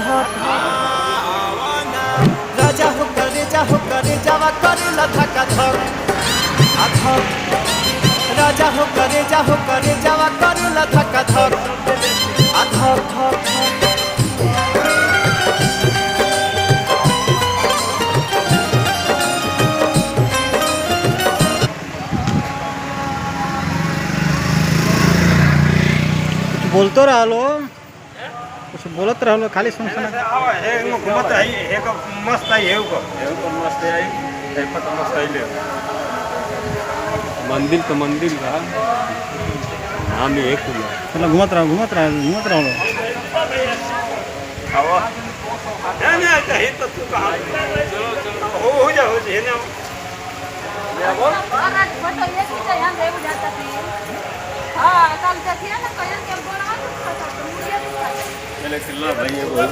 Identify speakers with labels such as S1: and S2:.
S1: धक राजा हो करे जावा करे धका धक धक राजा हो करे जावा करे धका धक धक धक
S2: बोलतो राहिलो कुछ बोलत राहिलो खाली सुन सुना
S3: घूमत है एक मस्त है हे को मस्त है हे पर मस्त है ले मंदिर तो मंदिर का नाम ही एक
S2: चलो घूमत रहो
S3: आवा नहीं कहीं तो तू कहां हो जा है ना या बोल
S4: फोटो ये खींचा यहां देव जाता थी हां कल से थी ना कहीं के बोला तो मुझे भी
S3: चले किल्ला भाई ये बोल